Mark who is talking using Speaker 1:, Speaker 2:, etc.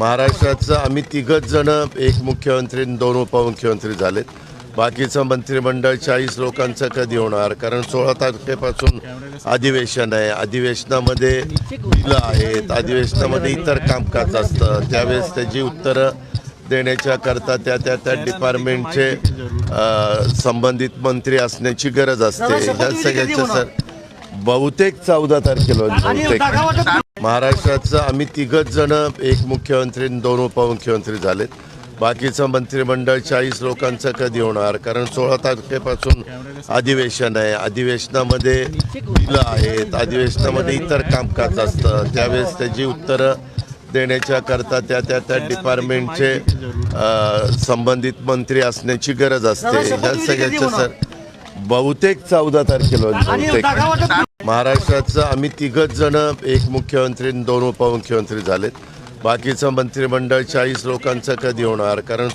Speaker 1: महाराष्ट्राचं आम्ही तिघच जण एक मुख्यमंत्री आणि 2 उपमुख्यमंत्री झालेत. बाकीचं मंत्रिमंडळ 40 लोकांचं कधी होणार? कारण 16 तारखेपासून अधिवेशन आहे. अधिवेशनामध्ये बिलं आहेत, अधिवेशनामध्ये इतर कामकाज असतं. त्यावेळेस त्याची उत्तरं देण्याच्या करता त्या डिपार्टमेंटचे संबंधित मंत्री असण्याची गरज असते. ह्या सगळ्याच्या सर बहुतेक 14 तारखेला महाराष्ट्राचं आम्ही तिघच जण एक मुख्यमंत्री आणि 2 उपमुख्यमंत्री झालेत. बाकीचं मंत्रिमंडळ 40 लोकांचं कधी होणार? कारण 16 तारखेपासून अधिवेशन आहे. अधिवेशनामध्ये बिलं आहेत, अधिवेशनामध्ये इतर कामकाज असतं. त्यावेळेस त्याची उत्तरं देण्याच्या करता त्या डिपार्टमेंटचे संबंधित मंत्री असण्याची गरज असते. ह्या सगळ्याच्या सर बहुतेक 14 तारखेला महाराष्ट्राचं आम्ही तिघच जण एक मुख्यमंत्री आणि 2 उपमुख्यमंत्री झालेत. बाकीचं मंत्रिमंडळ 40 लोकांचं कधी होणार? कारण